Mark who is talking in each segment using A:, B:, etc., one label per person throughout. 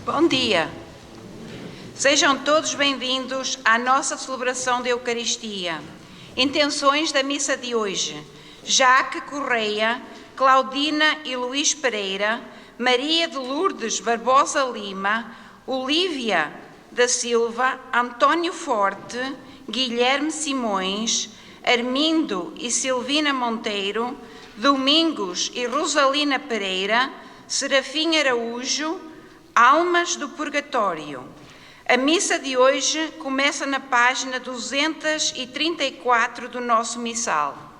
A: Bom dia! Sejam todos bem-vindos à nossa celebração da Eucaristia. Intenções da missa de hoje: Jaque Correia, Claudina e Luís Pereira, Maria de Lourdes Barbosa Lima, Olívia da Silva, António Forte, Guilherme Simões, Armindo e Silvina Monteiro, Domingos e Rosalina Pereira, Serafim Araújo, Almas do Purgatório. A missa de hoje começa na página 234 do nosso missal.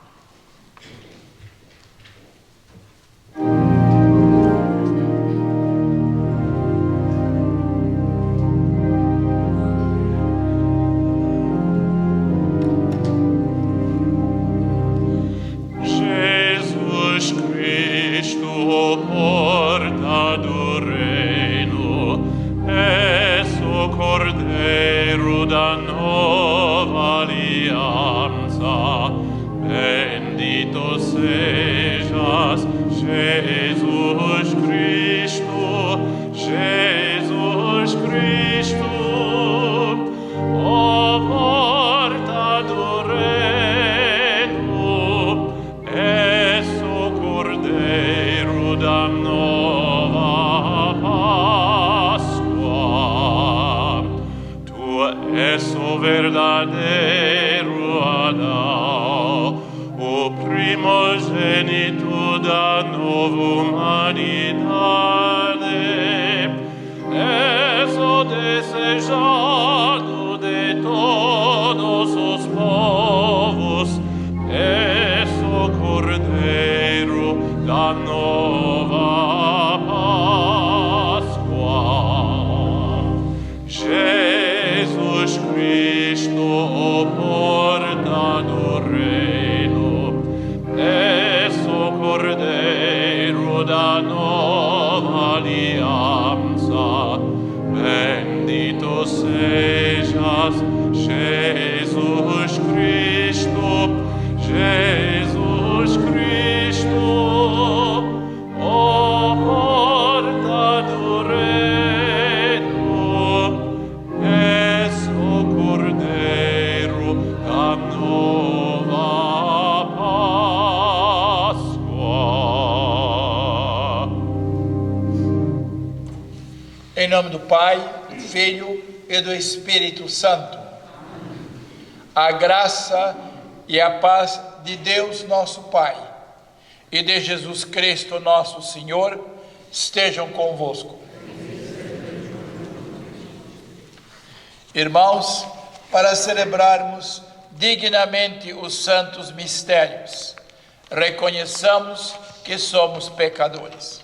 B: Em nome do Pai, do Filho e do Espírito Santo. A graça e a paz de Deus nosso Pai e de Jesus Cristo nosso Senhor estejam convosco. Irmãos, para celebrarmos dignamente os santos mistérios, reconheçamos que somos pecadores.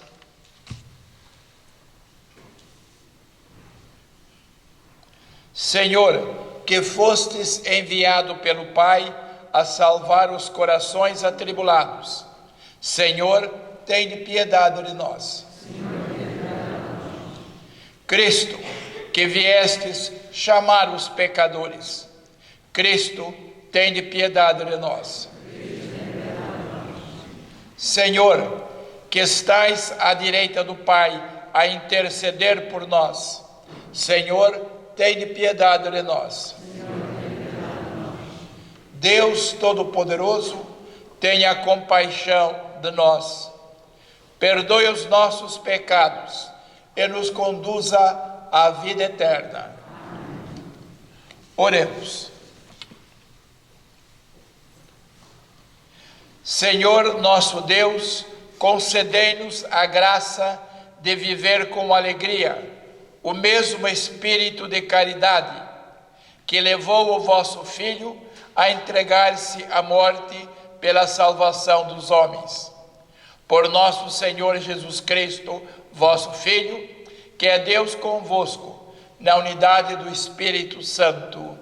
B: Senhor, que fostes enviado pelo Pai a salvar os corações atribulados, Senhor, tende piedade de nós. Cristo, que viestes chamar os pecadores, Cristo, tende piedade de nós. Senhor, que estais à direita do Pai a interceder por nós, Senhor, tende piedade de nós. Deus Todo-Poderoso, tenha compaixão de nós. Perdoe os nossos pecados e nos conduza à vida eterna. Oremos. Senhor nosso Deus, concedei-nos a graça de viver com alegria o mesmo espírito de caridade que levou o vosso Filho a entregar-se à morte pela salvação dos homens. Por nosso Senhor Jesus Cristo, vosso Filho, que é Deus convosco, na unidade do Espírito Santo.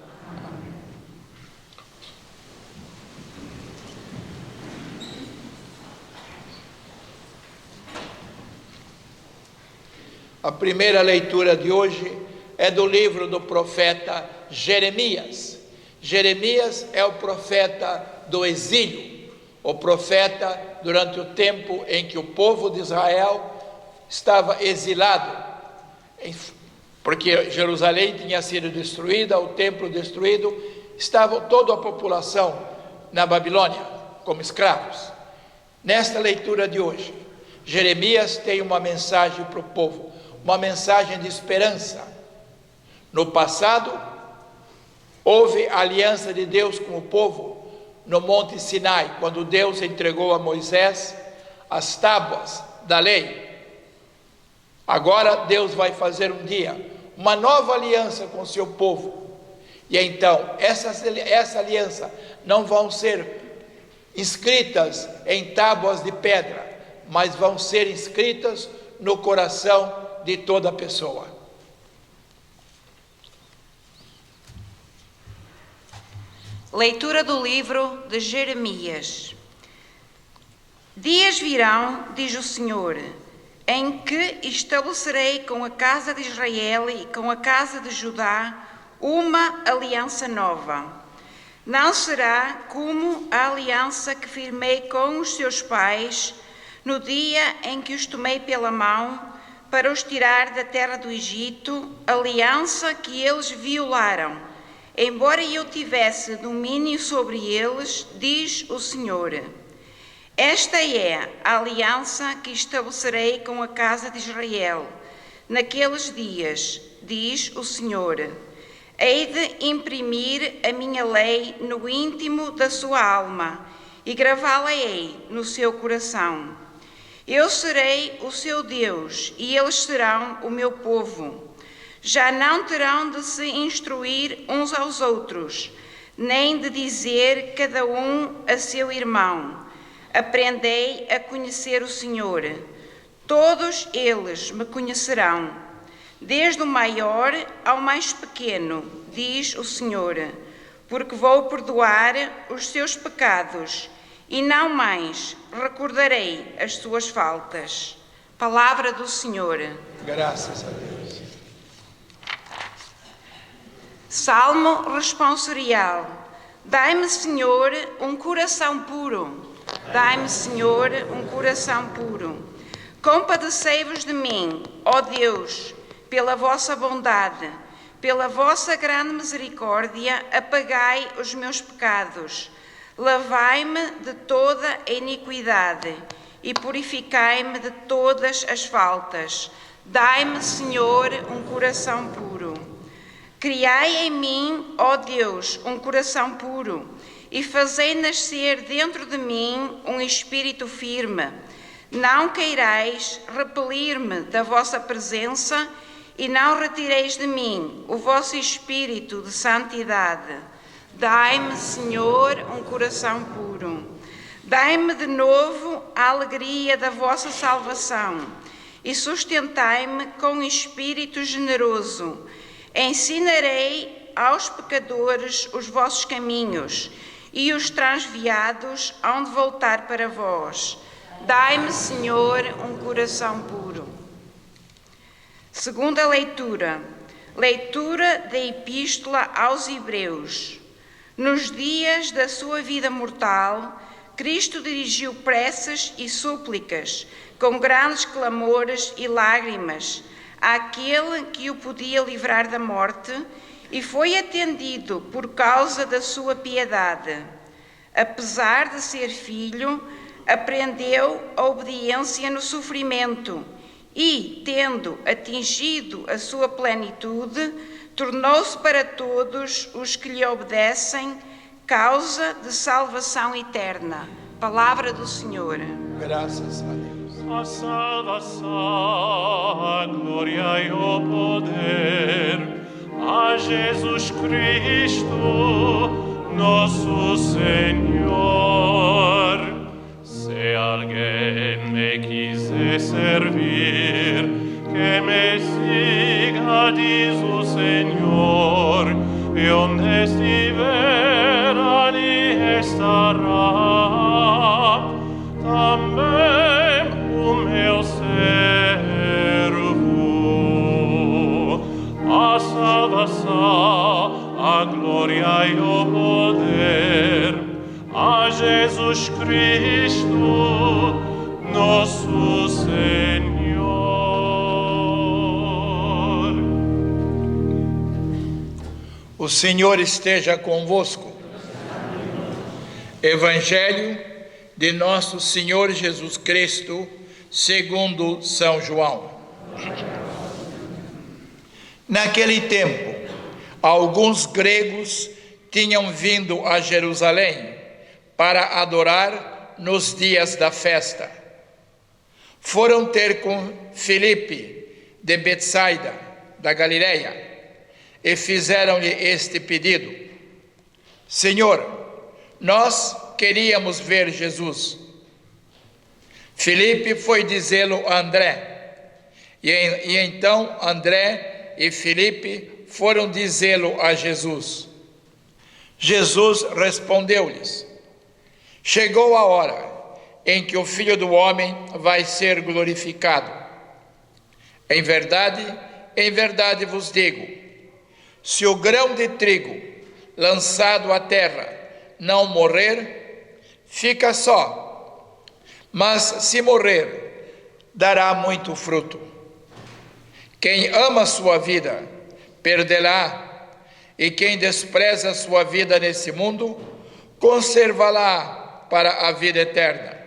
B: A primeira leitura de hoje é do livro do profeta Jeremias. Jeremias é o profeta do exílio, o profeta durante o tempo em que o povo de Israel estava exilado porque Jerusalém tinha sido destruída, o templo destruído, estava toda a população na Babilônia como escravos. Nesta leitura de hoje, Jeremias tem uma mensagem para o povo, uma mensagem de esperança. No passado, houve a aliança de Deus com o povo no Monte Sinai, quando Deus entregou a Moisés as tábuas da lei. Agora Deus vai fazer um dia uma nova aliança com o seu povo. E então, essa aliança não vão ser inscritas em tábuas de pedra, mas vão ser inscritas no coração de toda pessoa.
A: Leitura do livro de Jeremias. Dias virão, diz o Senhor, em que estabelecerei com a casa de Israel e com a casa de Judá uma aliança nova. Não será como a aliança que firmei com os seus pais no dia em que os tomei pela mão para os tirar da terra do Egito, aliança que eles violaram, embora eu tivesse domínio sobre eles, diz o Senhor. Esta é a aliança que estabelecerei com a casa de Israel. Naqueles dias, diz o Senhor, hei de imprimir a minha lei no íntimo da sua alma e gravá-la-ei no seu coração. Eu serei o seu Deus e eles serão o meu povo. Já não terão de se instruir uns aos outros, nem de dizer cada um a seu irmão, aprendei a conhecer o Senhor. Todos eles me conhecerão, desde o maior ao mais pequeno, diz o Senhor, porque vou perdoar os seus pecados e não mais recordarei as suas faltas. Palavra do Senhor.
B: Graças a Deus.
A: Salmo responsorial. Dai-me, Senhor, um coração puro. Dai-me, Senhor, um coração puro. Compadecei-vos de mim, ó Deus, pela vossa bondade, pela vossa grande misericórdia, apagai os meus pecados. Lavai-me de toda a iniquidade e purificai-me de todas as faltas. Dai-me, Senhor, um coração puro. Criai em mim, ó Deus, um coração puro e fazei nascer dentro de mim um espírito firme. Não queirais repelir-me da vossa presença e não retireis de mim o vosso espírito de santidade. Dai-me, Senhor, um coração puro. Dai-me de novo a alegria da vossa salvação e sustentai-me com espírito generoso. Ensinarei aos pecadores os vossos caminhos e os transviados hão de voltar para vós. Dai-me, Senhor, um coração puro. Segunda leitura. Leitura da Epístola aos Hebreus. Nos dias da sua vida mortal, Cristo dirigiu preces e súplicas, com grandes clamores e lágrimas, àquele que o podia livrar da morte, e foi atendido por causa da sua piedade. Apesar de ser filho, aprendeu a obediência no sofrimento e, tendo atingido a sua plenitude, tornou-se para todos os que lhe obedecem causa de salvação eterna. Palavra do Senhor.
B: Graças a Deus.
C: A salvação, a glória e o poder a Jesus Cristo, nosso Senhor. Se alguém me quiser servir, que me siga, diz o Senhor, e onde estiver, ali estará também o meu servo. A salvação, a glória e o poder a Jesus Cristo, nosso Senhor.
B: O Senhor esteja convosco. Evangelho de nosso Senhor Jesus Cristo, segundo São João. Naquele tempo, alguns gregos tinham vindo a Jerusalém para adorar nos dias da festa. Foram ter com Filipe de Betsaida, da Galileia, e fizeram-lhe este pedido: Senhor, nós queríamos ver Jesus. Filipe foi dizê-lo a André, e então André e Filipe foram dizê-lo a Jesus. Jesus respondeu-lhes: Chegou a hora em que o Filho do Homem vai ser glorificado. Em verdade vos digo, se o grão de trigo lançado à terra não morrer, fica só, mas se morrer, dará muito fruto. Quem ama sua vida, perdê-la, e quem despreza sua vida nesse mundo, conservá-la para a vida eterna.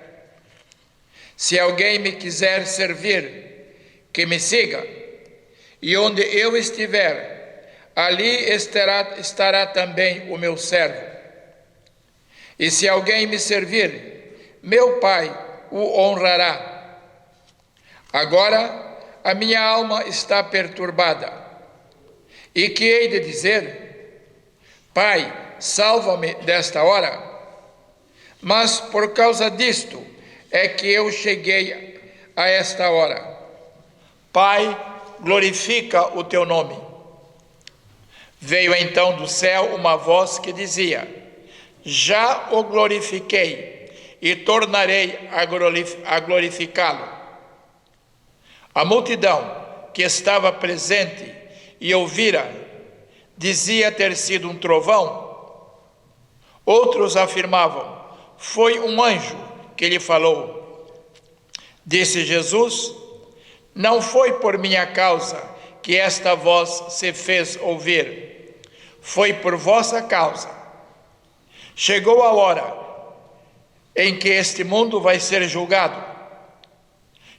B: Se alguém me quiser servir, que me siga, e onde eu estiver, ali estará também o meu servo. E se alguém me servir, meu Pai o honrará. Agora a minha alma está perturbada. E que hei de dizer? Pai, salva-me desta hora. Mas por causa disto é que eu cheguei a esta hora. Pai, glorifica o teu nome. Veio então do céu uma voz que dizia: Já o glorifiquei e tornarei a glorificá-lo. A multidão que estava presente e ouvira dizia ter sido um trovão. Outros afirmavam: Foi um anjo que lhe falou. Disse Jesus: Não foi por minha causa que esta voz se fez ouvir, foi por vossa causa. Chegou a hora em que este mundo vai ser julgado.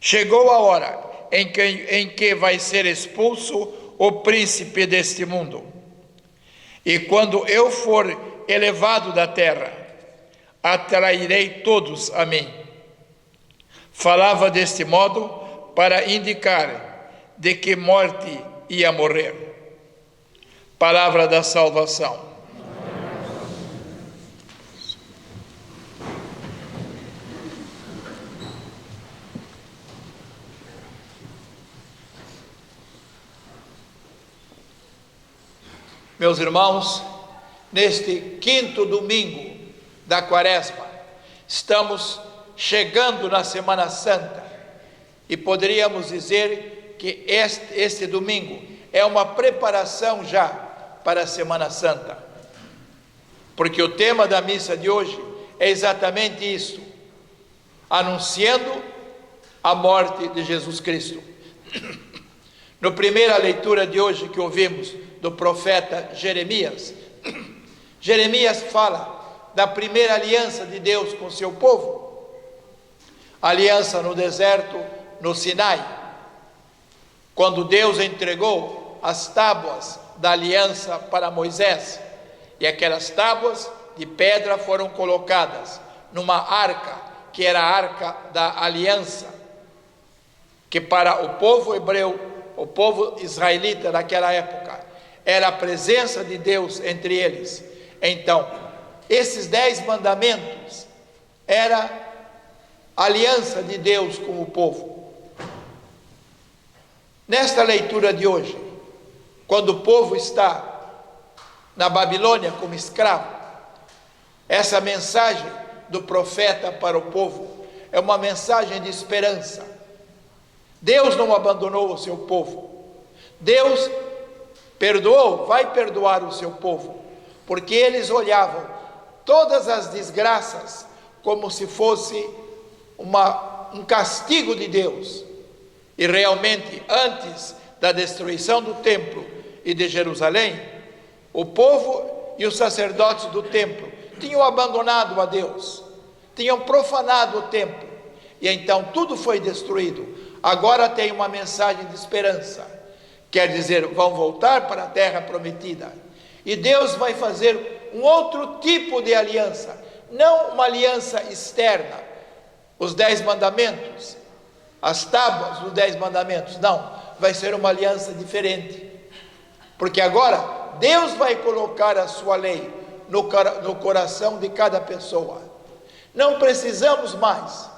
B: Chegou a hora em que vai ser expulso o príncipe deste mundo. E quando eu for elevado da terra, atrairei todos a mim. Falava deste modo para indicar de que morte ia morrer. Palavra da salvação. Meus irmãos, neste quinto domingo da Quaresma, estamos chegando na Semana Santa e poderíamos dizer que este domingo é uma preparação já para a Semana Santa, porque o tema da missa de hoje é exatamente isso, anunciando a morte de Jesus Cristo. Na primeira leitura de hoje que ouvimos do profeta Jeremias, Jeremias fala da primeira aliança de Deus com seu povo, aliança no deserto, no Sinai, quando Deus entregou as tábuas da aliança para Moisés, e aquelas tábuas de pedra foram colocadas numa arca, que era a arca da aliança, que para o povo hebreu, o povo israelita daquela época, era a presença de Deus entre eles. Então, esses 10 mandamentos era a aliança de Deus com o povo. Nesta leitura de hoje, quando o povo está na Babilônia como escravo, essa mensagem do profeta para o povo é uma mensagem de esperança. Deus não abandonou o seu povo. Deus perdoou, vai perdoar o seu povo, porque eles olhavam todas as desgraças como se fosse um castigo de Deus. E realmente, antes da destruição do templo e de Jerusalém, O povo e os sacerdotes do templo tinham abandonado a Deus, tinham profanado o templo, e então tudo foi destruído. Agora tem uma mensagem de esperança, quer dizer, vão voltar para a terra prometida, e Deus vai fazer um outro tipo de aliança, não uma aliança externa, os 10 mandamentos, as tábuas dos 10 mandamentos, não, vai ser uma aliança diferente, porque agora Deus vai colocar a sua lei no coração de cada pessoa. Não precisamos mais,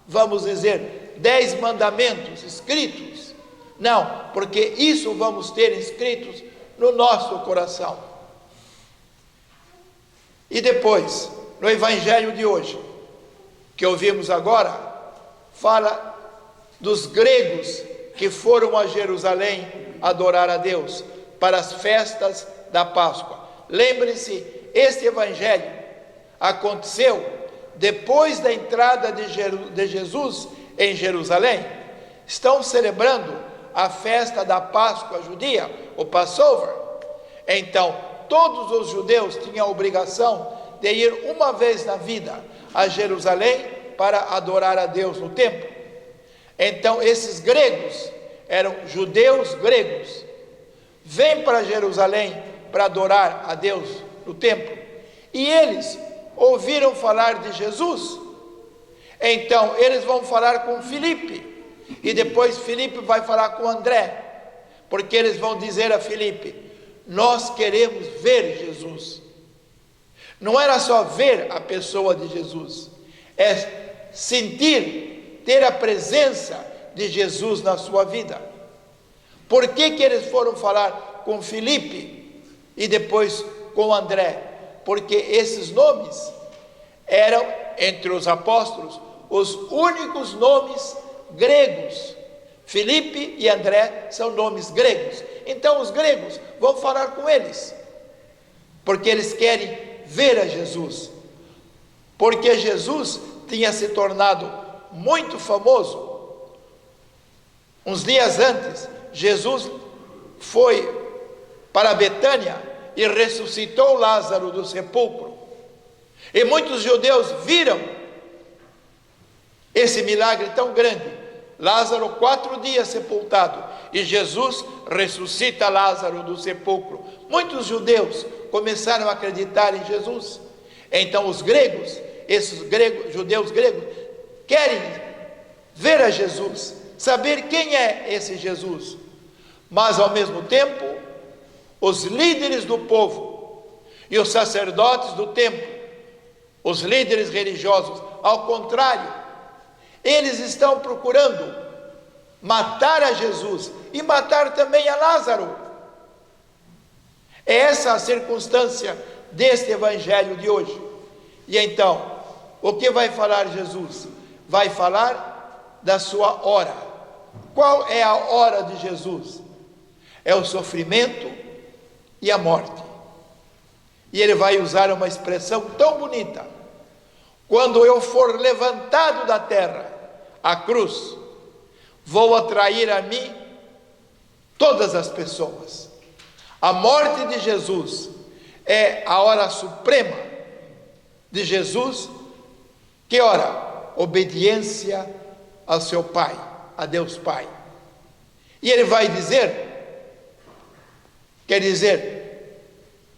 B: vamos dizer, 10 mandamentos escritos, não, porque isso vamos ter escritos no nosso coração. E depois, no evangelho de hoje, que ouvimos agora, fala dos gregos que foram a Jerusalém adorar a Deus para as festas da Páscoa. Lembre-se, este evangelho aconteceu depois da entrada de Jesus em Jerusalém. Estão celebrando a festa da Páscoa judia, o Passover. Então, todos os judeus tinham a obrigação de ir uma vez na vida a Jerusalém para adorar a Deus no templo. Então, esses gregos, eram judeus gregos, vêm para Jerusalém para adorar a Deus no templo, e eles ouviram falar de Jesus. Então eles vão falar com Filipe, e depois Filipe vai falar com André, porque eles vão dizer a Filipe: nós queremos ver Jesus. Não era só ver a pessoa de Jesus, é sentir, ter a presença de Jesus na sua vida. Por que eles foram falar com Filipe e depois com André? Porque esses nomes eram, entre os apóstolos, os únicos nomes gregos. Filipe e André são nomes gregos. Então os gregos vão falar com eles, porque eles querem ver a Jesus, porque Jesus tinha se tornado muito famoso. Uns dias antes, Jesus foi para Betânia e ressuscitou Lázaro do sepulcro, e muitos judeus viram esse milagre tão grande. Lázaro 4 dias sepultado, e Jesus ressuscita Lázaro do sepulcro. Muitos judeus começaram a acreditar em Jesus. Então os gregos, judeus gregos, querem ver a Jesus, saber quem é esse Jesus. Mas ao mesmo tempo, os líderes do povo e os sacerdotes do templo, os líderes religiosos, ao contrário, eles estão procurando matar a Jesus e matar também a Lázaro. É essa a circunstância deste evangelho de hoje. E então, o que vai falar Jesus? Vai falar da sua hora. Qual é a hora de Jesus? É o sofrimento e a morte. E ele vai usar uma expressão tão bonita: quando eu for levantado da terra, a cruz, vou atrair a mim todas as pessoas. A morte de Jesus é a hora suprema de Jesus. Que hora? Obediência ao seu Pai, a Deus Pai. E ele vai dizer, quer dizer,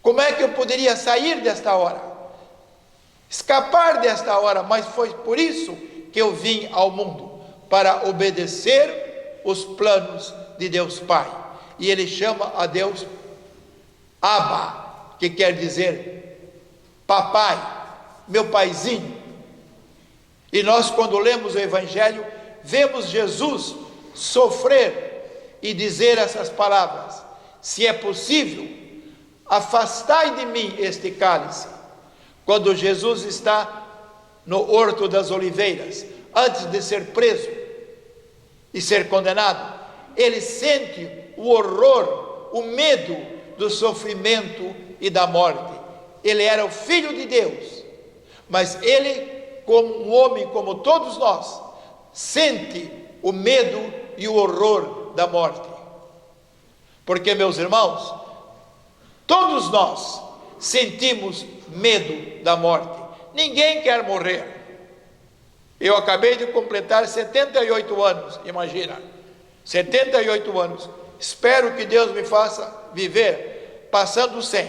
B: como é que eu poderia sair desta hora, escapar desta hora? Mas foi por isso que eu vim ao mundo, para obedecer os planos de Deus Pai. E ele chama a Deus Abba, que quer dizer papai, meu paizinho. E nós, quando lemos o Evangelho, vemos Jesus sofrer e dizer essas palavras: se é possível, afastai de mim este cálice. Quando Jesus está no Horto das Oliveiras, antes de ser preso e ser condenado, ele sente o horror, o medo do sofrimento e da morte. Ele era o Filho de Deus, mas ele, como um homem como todos nós, sente o medo e o horror da morte. Porque, meus irmãos, Todos nós sentimos medo da morte. Ninguém quer morrer. Eu acabei de completar 78 anos, imagina, 78 anos. Espero que Deus me faça viver passando 100.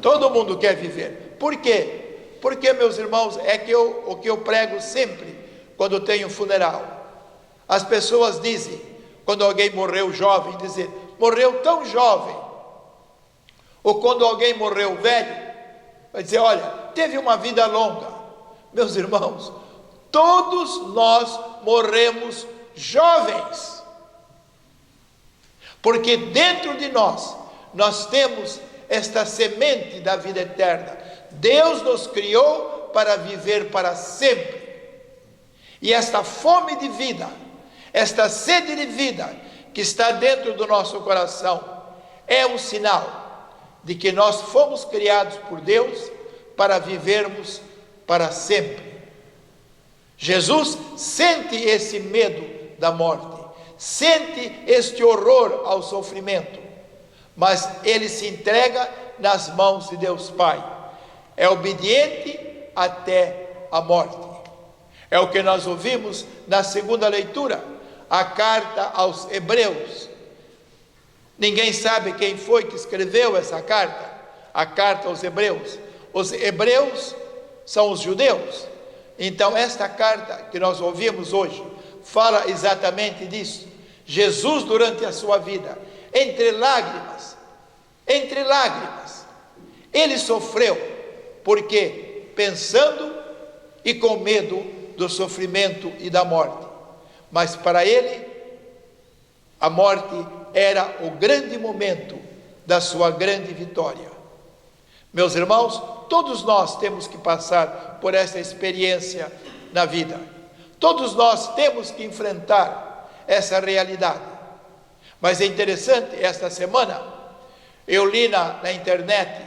B: Todo mundo quer viver. Por quê? Porque, meus irmãos, o que eu prego sempre quando tenho funeral. As pessoas dizem, quando alguém morreu jovem, dizem, morreu tão jovem. Ou quando alguém morreu velho, vai dizer, olha, teve uma vida longa. Meus irmãos, todos nós morremos jovens. Porque dentro de nós temos esta semente da vida eterna. Deus nos criou para viver para sempre. E esta fome de vida, esta sede de vida que está dentro do nosso coração, é um sinal de que nós fomos criados por Deus para vivermos para sempre. Jesus sente esse medo da morte, sente este horror ao sofrimento, mas ele se entrega nas mãos de Deus Pai. É obediente até a morte. É o que nós ouvimos na segunda leitura, a carta aos Hebreus. Ninguém sabe quem foi que escreveu essa carta, a carta aos Hebreus. Os hebreus são os judeus. Então esta carta que nós ouvimos hoje fala exatamente disso. Jesus, durante a sua vida, entre lágrimas, ele sofreu, porque pensando e com medo do sofrimento e da morte. Mas para ele, a morte era o grande momento da sua grande vitória. Meus irmãos, todos nós temos que passar por essa experiência na vida. Todos nós temos que enfrentar essa realidade. Mas é interessante, esta semana, eu li na internet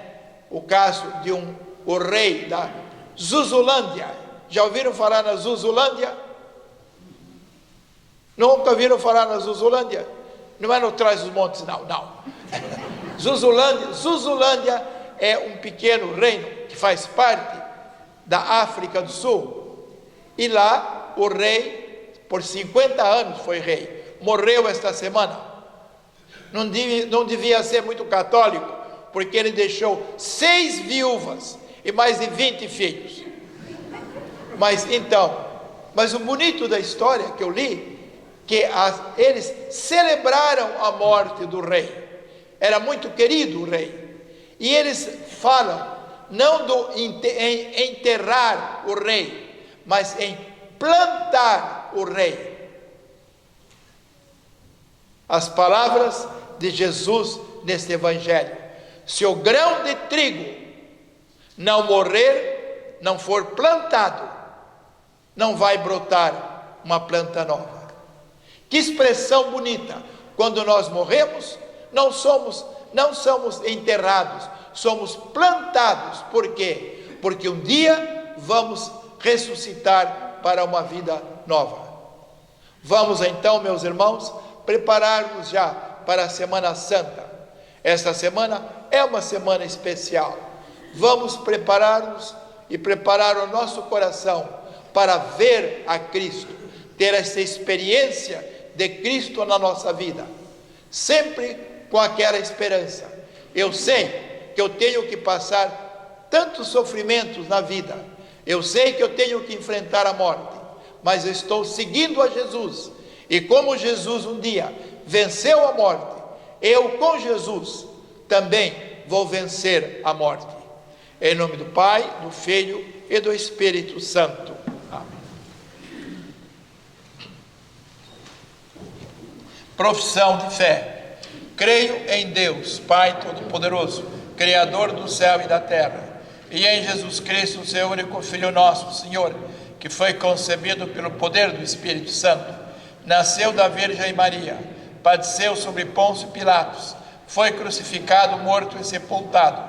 B: o caso de o rei da Zuzulândia. Já ouviram falar na Zuzulândia? Nunca ouviram falar na Zuzulândia? Não é no Trás-os-Montes, não. Zuzulândia é um pequeno reino que faz parte da África do Sul. E lá o rei, por 50 anos foi rei, morreu esta semana. Não devia ser muito católico, porque ele deixou 6 viúvas e mais de 20 filhos. Mas o bonito da história que eu li, que eles celebraram a morte do rei. Era muito querido o rei. E eles falam, não em enterrar o rei, mas em plantar o rei. As palavras de Jesus neste evangelho: se o grão de trigo não morrer, não for plantado, não vai brotar uma planta nova. Que expressão bonita! Quando nós morremos, não somos enterrados, somos plantados. Por quê? Porque um dia vamos ressuscitar para uma vida nova. Vamos então, meus irmãos, preparar-nos já para a Semana Santa. Esta semana é uma semana especial. Vamos preparar-nos e preparar o nosso coração para ver a Cristo, ter essa experiência de Cristo na nossa vida, sempre com aquela esperança. Eu sei que eu tenho que passar tantos sofrimentos na vida, eu sei que eu tenho que enfrentar a morte, mas eu estou seguindo a Jesus, e como Jesus um dia venceu a morte, eu com Jesus também vou vencer a morte. Em nome do Pai, do Filho e do Espírito Santo. Profissão de fé. Creio em Deus, Pai Todo-Poderoso, Criador do céu e da terra, e em Jesus Cristo, seu único Filho nosso, Senhor, que foi concebido pelo poder do Espírito Santo, nasceu da Virgem Maria, padeceu sobre Pôncio Pilatos, foi crucificado, morto e sepultado,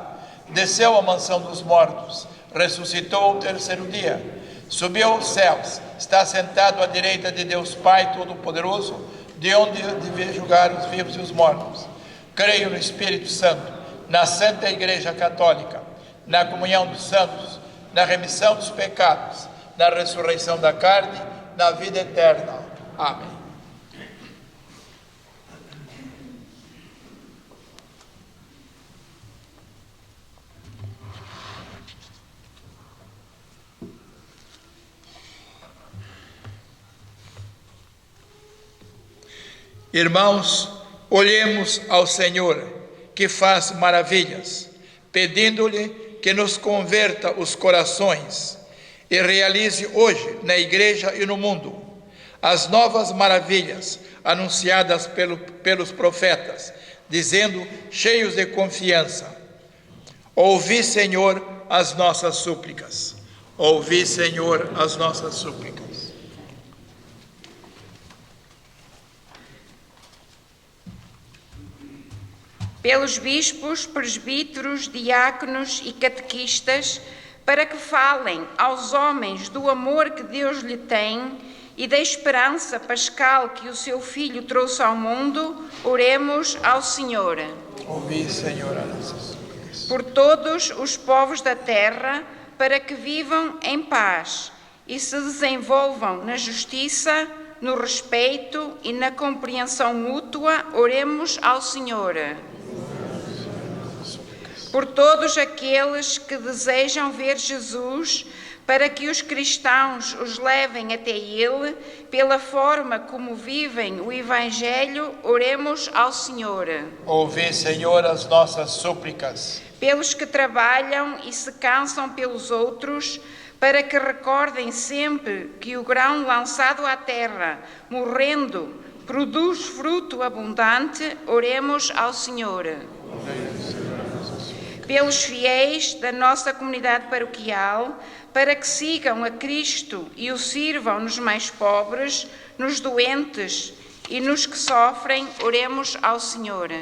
B: desceu à mansão dos mortos, ressuscitou ao terceiro dia, subiu aos céus, está sentado à direita de Deus Pai Todo-Poderoso, de onde deve julgar os vivos e os mortos. Creio no Espírito Santo, na Santa Igreja Católica, na comunhão dos santos, na remissão dos pecados, na ressurreição da carne, na vida eterna. Amém. Irmãos, olhemos ao Senhor, que faz maravilhas, pedindo-lhe que nos converta os corações e realize hoje, na Igreja e no mundo, as novas maravilhas anunciadas pelos profetas, dizendo, cheios de confiança: ouvi, Senhor, as nossas súplicas. Ouvi, Senhor, as nossas súplicas.
A: Pelos bispos, presbíteros, diáconos e catequistas, para que falem aos homens do amor que Deus lhe tem e da esperança pascal que o seu Filho trouxe ao mundo, oremos ao Senhor.
B: Ouvi, Senhor, as nossas súplicas.
A: Por todos os povos da terra, para que vivam em paz e se desenvolvam na justiça, no respeito e na compreensão mútua, oremos ao Senhor. Por todos aqueles que desejam ver Jesus, para que os cristãos os levem até Ele, pela forma como vivem o Evangelho, oremos ao Senhor.
B: Ouvi, Senhor, as nossas súplicas.
A: Pelos que trabalham e se cansam pelos outros, para que recordem sempre que o grão lançado à terra, morrendo, produz fruto abundante, oremos ao Senhor. Pelos fiéis da nossa comunidade paroquial, para que sigam a Cristo e o sirvam nos mais pobres, nos doentes e nos que sofrem, oremos ao Senhor.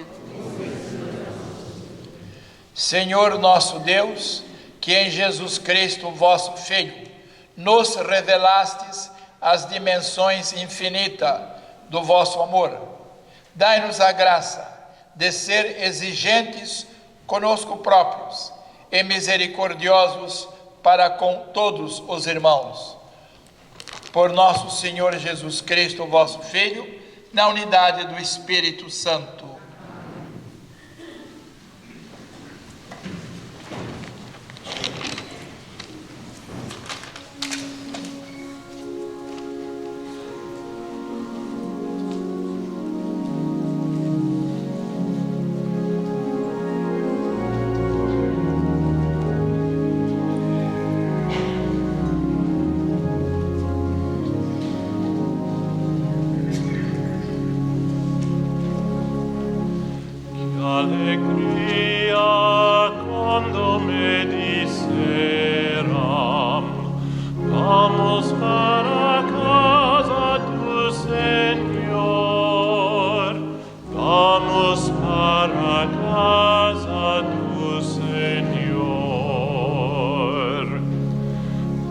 B: Senhor nosso Deus, que em Jesus Cristo, vosso Filho, nos revelastes as dimensões infinitas do vosso amor, dai-nos a graça de ser exigentes conosco próprios e misericordiosos para com todos os irmãos. Por nosso Senhor Jesus Cristo, vosso Filho, na unidade do Espírito Santo.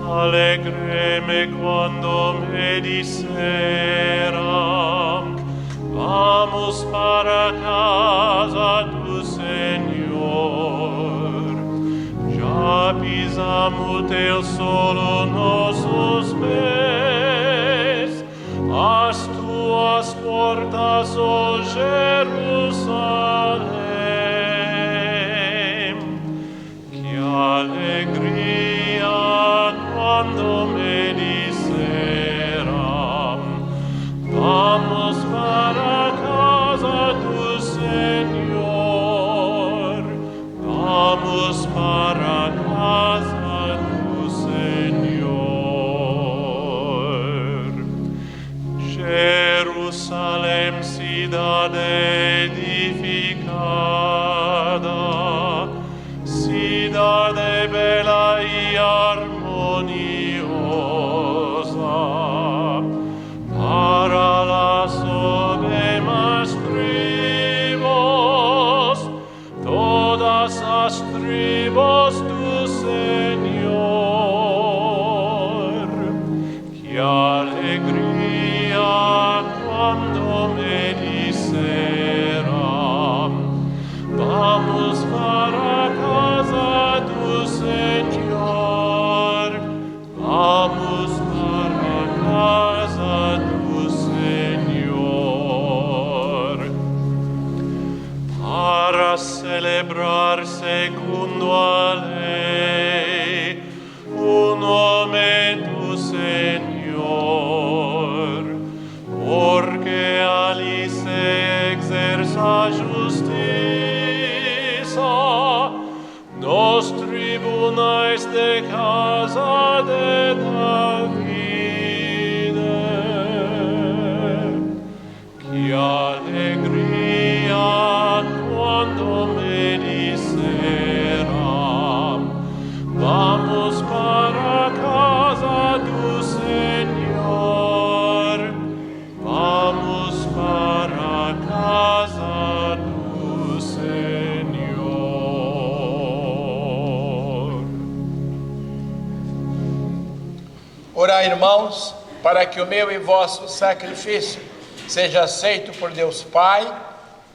C: Alegreme quando me diceram, vamos para casa do Senhor. Já pisamos teu solo nossos pés, as tuas portas, ó Jerusalém. Que alegria quando me disseram, vamos para a casa do Senhor, vamos para a casa do Senhor. Jerusalém, cidade edificada, cidade bela e harmoniosa, para las ovejas tribos, todas as tribos do Senhor. Que alegria quando me disseram, vamos para para celebrar segundo a lei o nome do Senhor, porque ali se exerce a justiça nos tribunais de casa de David. Que alegria quando me disseram: vamos para a casa do Senhor, vamos para a casa do Senhor.
B: Orai, irmãos, para que o meu e vosso sacrifício seja aceito por Deus Pai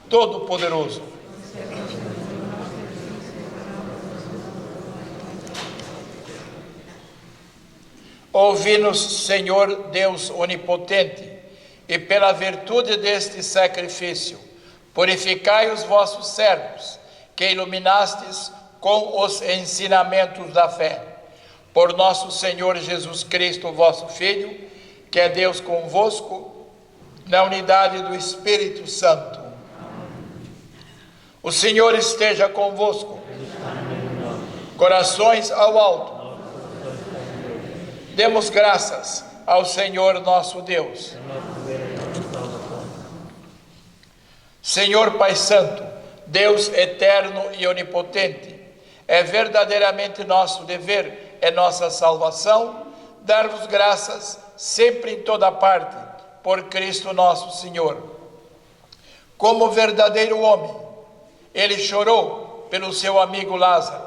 B: Todo-Poderoso. Ouvi-nos, Senhor Deus Onipotente, e pela virtude deste sacrifício, purificai os vossos servos, que iluminastes com os ensinamentos da fé. Por nosso Senhor Jesus Cristo, vosso Filho, que é Deus convosco, na unidade do Espírito Santo. O Senhor esteja convosco. Corações ao alto. Demos graças ao Senhor nosso Deus. Senhor Pai Santo, Deus eterno e onipotente, é verdadeiramente nosso dever, é nossa salvação, dar-vos graças sempre em toda parte, por Cristo nosso Senhor. Como verdadeiro homem, ele chorou pelo seu amigo Lázaro.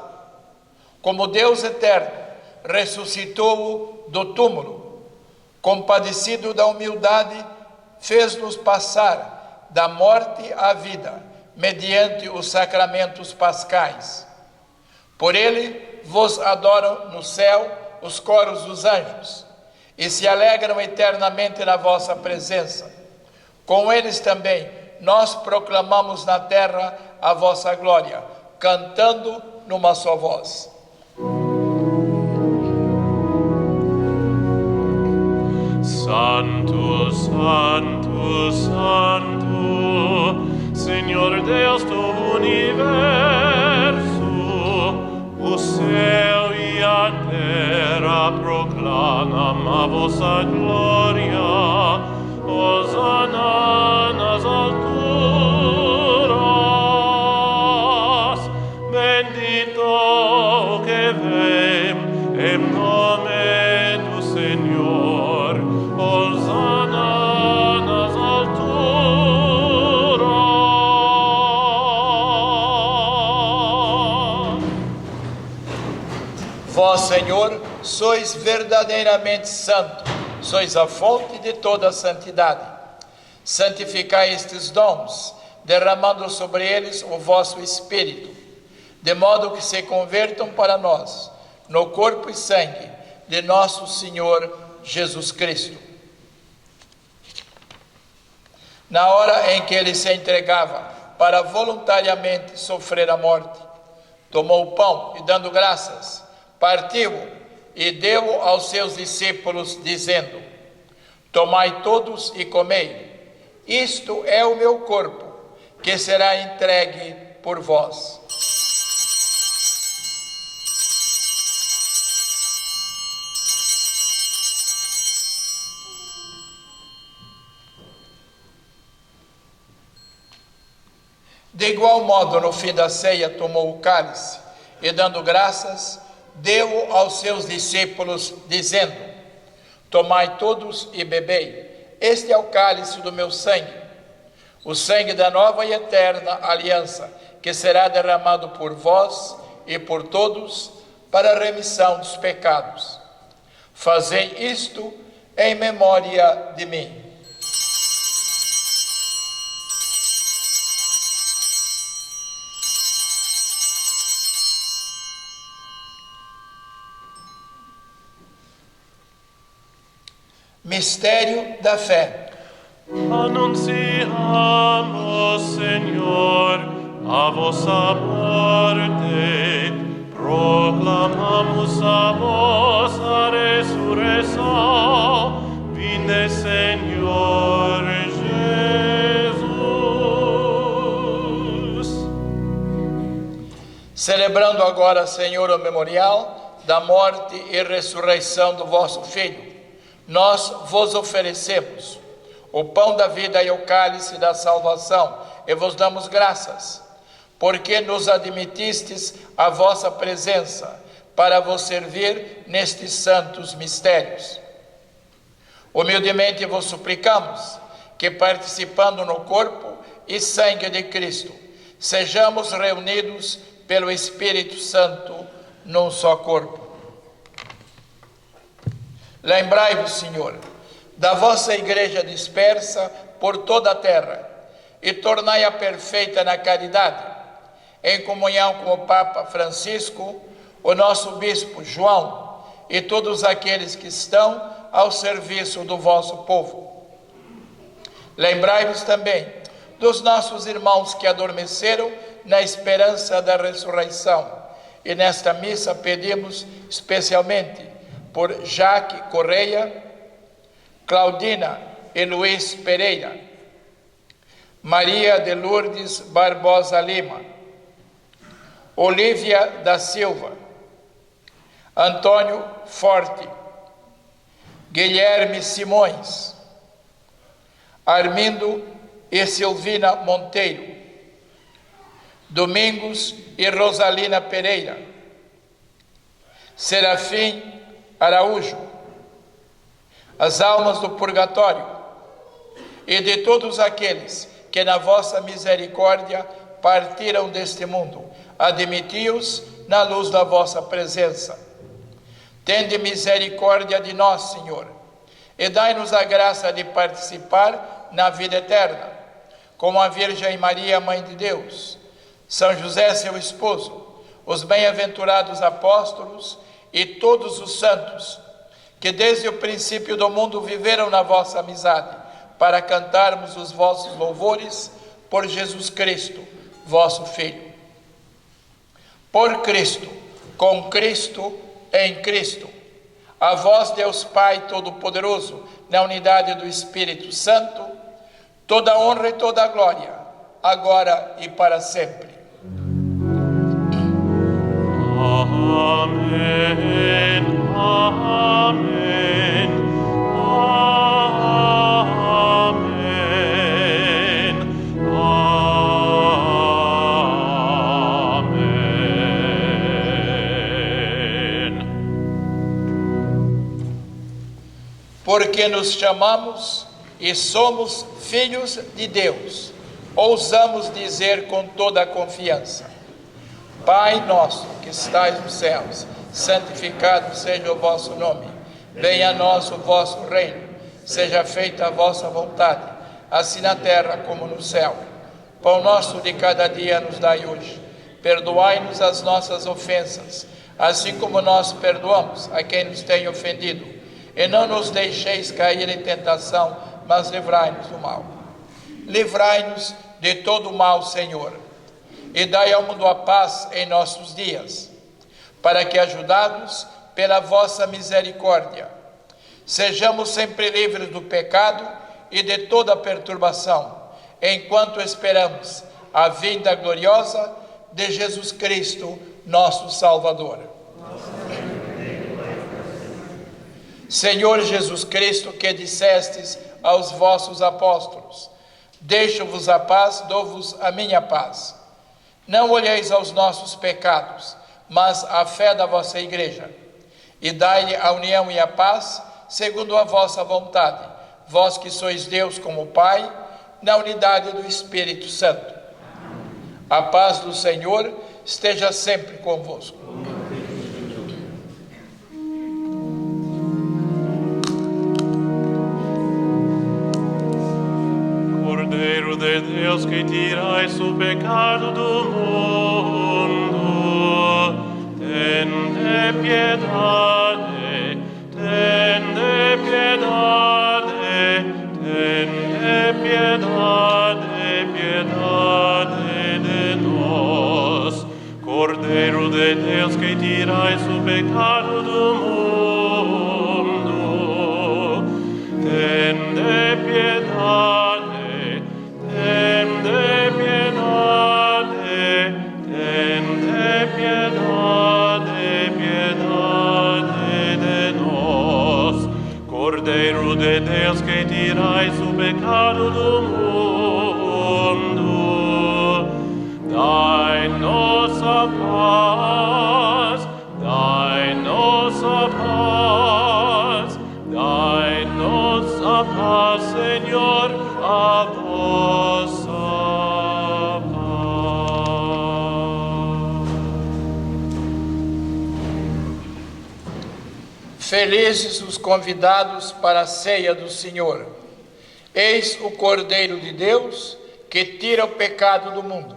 B: Como Deus eterno, ressuscitou-o do túmulo. Compadecido da humildade, fez-nos passar da morte à vida, mediante os sacramentos pascais. Por ele vos adoram no céu os coros dos anjos, e se alegram eternamente na vossa presença. Com eles também nós proclamamos na terra a vossa glória, cantando numa só voz.
C: Santo, Santo, Santo, Senhor Deus do universo, o céu e a terra proclamam a vossa glória. Hosana nas alturas, bendito o que vem em nome do Senhor. Hosana nas alturas.
B: Vós, Senhor, sois verdadeiramente santo, sois a fonte de toda a santidade. Santificai estes dons, derramando sobre eles o vosso Espírito, de modo que se convertam para nós no corpo e sangue de nosso Senhor Jesus Cristo. Na hora em que ele se entregava para voluntariamente sofrer a morte, tomou o pão e, dando graças, partiu-o e deu-o aos seus discípulos, dizendo: tomai todos e comei, isto é o meu corpo, que será entregue por vós. De igual modo, no fim da ceia, tomou o cálice e, dando graças, deu-o aos seus discípulos, dizendo: tomai todos e bebei, este é o cálice do meu sangue, o sangue da nova e eterna aliança, que será derramado por vós e por todos para a remissão dos pecados. Fazei isto em memória de mim. Mistério da fé.
C: Anunciamos, Senhor, a vossa morte, proclamamos a vossa ressurreição. Vinde, Senhor Jesus.
B: Celebrando agora, Senhor, o memorial da morte e ressurreição do vosso Filho, nós vos oferecemos o pão da vida e o cálice da salvação, e vos damos graças, porque nos admitistes a vossa presença para vos servir nestes santos mistérios. Humildemente vos suplicamos que, participando no corpo e sangue de Cristo, sejamos reunidos pelo Espírito Santo num só corpo. Lembrai-vos, Senhor, da vossa igreja dispersa por toda a terra, e tornai-a perfeita na caridade, em comunhão com o Papa Francisco, o nosso Bispo João e todos aqueles que estão ao serviço do vosso povo. Lembrai-vos também dos nossos irmãos que adormeceram na esperança da ressurreição, e nesta missa pedimos especialmente por Jaque Correia, Claudina e Luiz Pereira, Maria de Lourdes Barbosa Lima, Olívia da Silva, Antônio Forte, Guilherme Simões, Armindo e Silvina Monteiro, Domingos e Rosalina Pereira, Serafim Araújo, as almas do purgatório e de todos aqueles que na vossa misericórdia partiram deste mundo, admiti-os na luz da vossa presença. Tende misericórdia de nós, Senhor, e dai-nos a graça de participar na vida eterna, como a Virgem Maria, Mãe de Deus, São José, seu esposo, os bem-aventurados apóstolos e todos os santos, que desde o princípio do mundo viveram na vossa amizade, para cantarmos os vossos louvores por Jesus Cristo, vosso Filho. Por Cristo, com Cristo, em Cristo, a vós, Deus Pai Todo-Poderoso, na unidade do Espírito Santo, toda honra e toda glória, agora e para sempre.
C: Amém, amém, amém, amém.
B: Porque nos chamamos e somos filhos de Deus, ousamos dizer com toda a confiança: Pai nosso que estais nos céus, santificado seja o vosso nome. Venha a nós o vosso reino. Seja feita a vossa vontade, assim na terra como no céu. Pão nosso de cada dia nos dai hoje. Perdoai-nos as nossas ofensas, assim como nós perdoamos a quem nos tem ofendido. E não nos deixeis cair em tentação, mas livrai-nos do mal. Livrai-nos de todo o mal, Senhor, e dai ao mundo a paz em nossos dias, para que, ajudados pela vossa misericórdia, sejamos sempre livres do pecado e de toda perturbação, enquanto esperamos a vinda gloriosa de Jesus Cristo, nosso Salvador. Senhor Jesus Cristo, que dissestes aos vossos apóstolos: deixo-vos a paz, dou-vos a minha paz. Não olheis aos nossos pecados, mas à fé da vossa igreja, e dai-lhe a união e a paz, segundo a vossa vontade, vós que sois Deus como Pai, na unidade do Espírito Santo. A paz do Senhor esteja sempre convosco.
C: Cordeiro de Deus, que tirais o pecado do mundo, tende piedade, tende piedade, tende piedade, piedade de nós. de Deus que tirais o pecado do mundo, tende piedade, tende piedade, tende piedade, piedade de nós. Cordeiro de Deus que tirais o pecado do mundo, dai-nos a paz, dai-nos a paz, dai-nos a paz, Senhor, a vossa paz.
B: Felizes os convidados para a ceia do Senhor. Eis o Cordeiro de Deus que tira o pecado do mundo.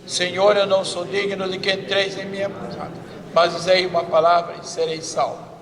B: Senhor, eu não sou digno de que entreis em minha morada, mas dizei uma palavra e serei salvo.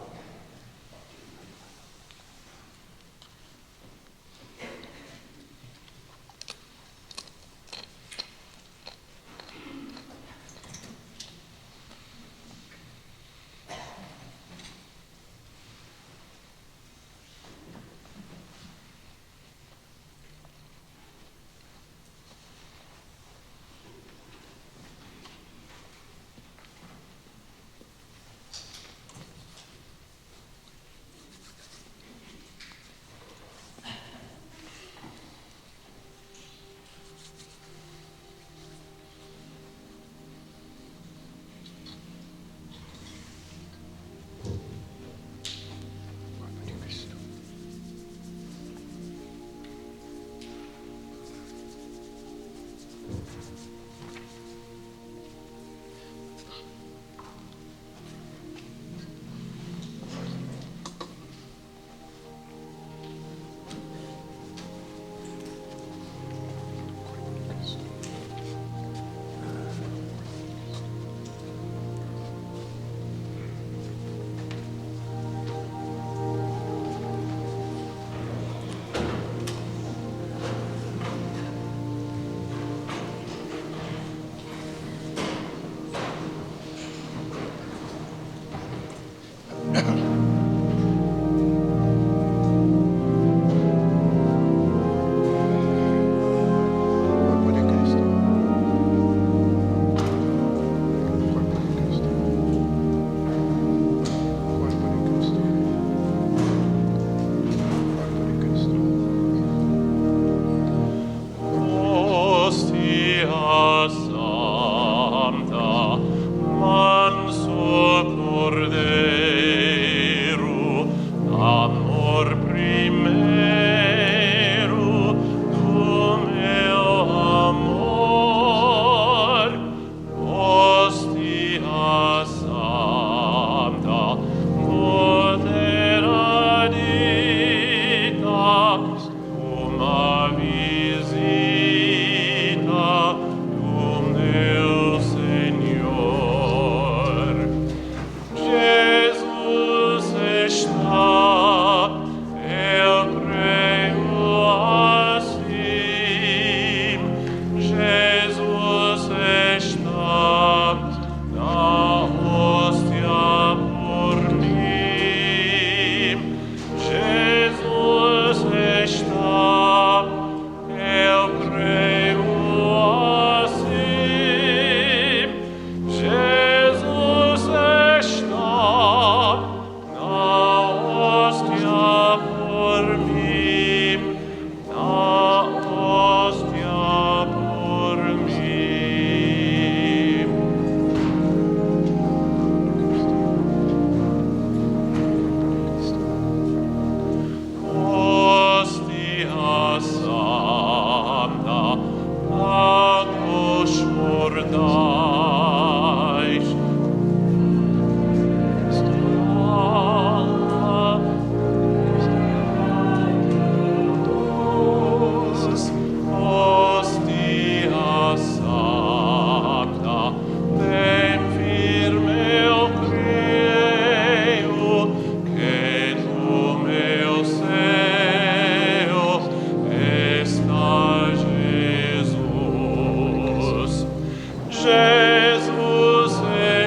C: Jesus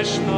C: está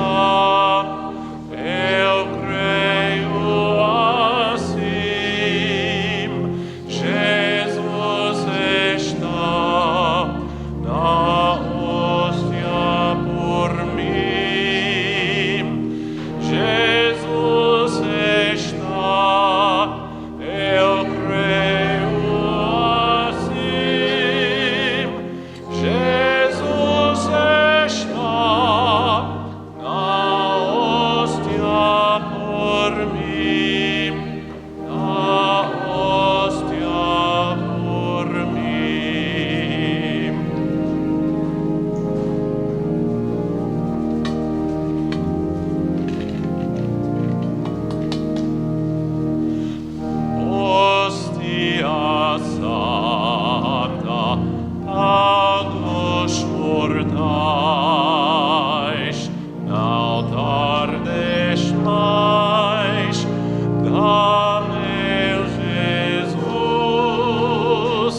C: mais, não tardes mais, dá-me, Jesus,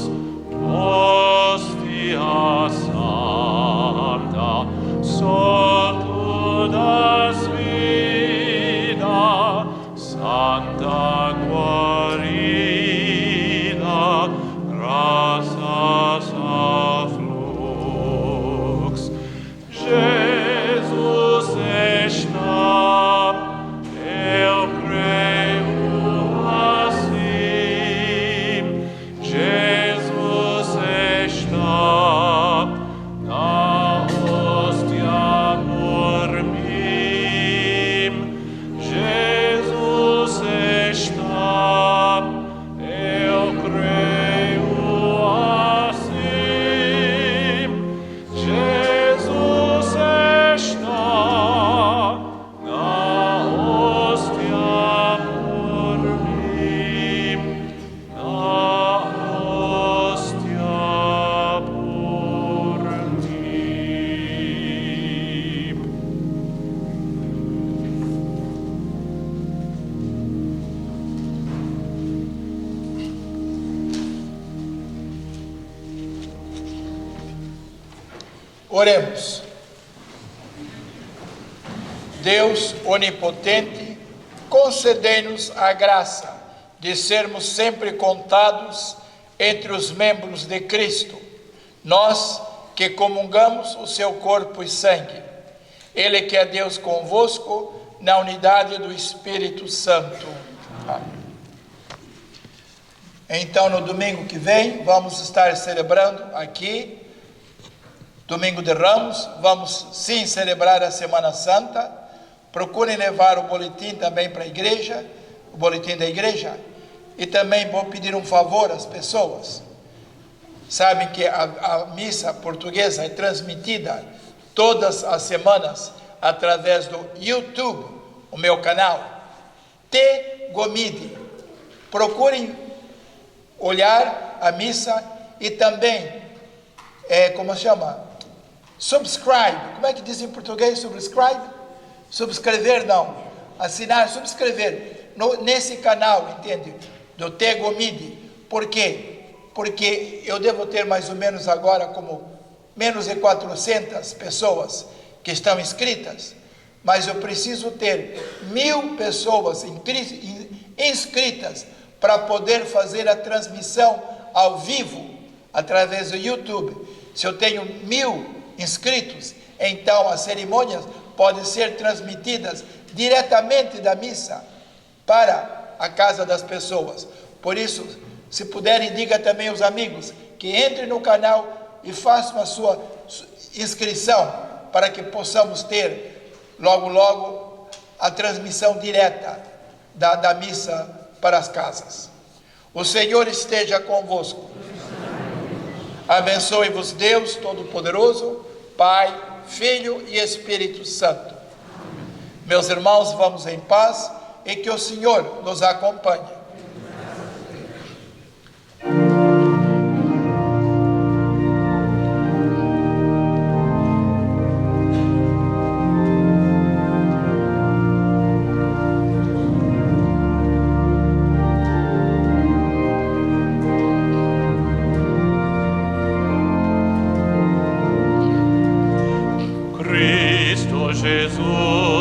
C: hóstia santa, sol tu das vida, santa guarida, graças a flux. Jesus está, eu creio assim. Jesus está na hóstia por mim. Jesus está, eu creio assim. Jesus está na hóstia por mim, na hóstia por mim.
B: Oremos. Deus onipotente, concedei-nos a graça de sermos sempre contados entre os membros de Cristo, nós que comungamos o seu corpo e sangue. Ele que é Deus convosco, na unidade do Espírito Santo. Amém. Então, no domingo que vem, vamos estar celebrando aqui, Domingo de Ramos, vamos sim celebrar a Semana Santa. Procurem levar o boletim também para a igreja, o boletim da igreja. E também vou pedir um favor às pessoas. Sabem que a missa portuguesa é transmitida todas as semanas através do YouTube, o meu canal, T Gomide. Procurem olhar a missa e também, como chama? Subscribe. Como é que diz em português subscribe? Subscrever não. Assinar, subscrever. Nesse canal, entende? Do T Gomide. Por quê? Porque eu devo ter mais ou menos agora como menos de 400 pessoas que estão inscritas. Mas eu preciso ter 1000 pessoas inscritas para poder fazer a transmissão ao vivo através do YouTube. Se eu tenho 1000 inscritos, então as cerimônias podem ser transmitidas diretamente da missa para a casa das pessoas. Por isso, se puderem, diga também aos amigos que entrem no canal e façam a sua inscrição para que possamos ter logo logo a transmissão direta da missa para as casas. O Senhor esteja convosco. Abençoe-vos Deus Todo-Poderoso, Pai, Filho e Espírito Santo. Meus irmãos, vamos em paz e que o Senhor nos acompanhe.
C: Cristo Jesus.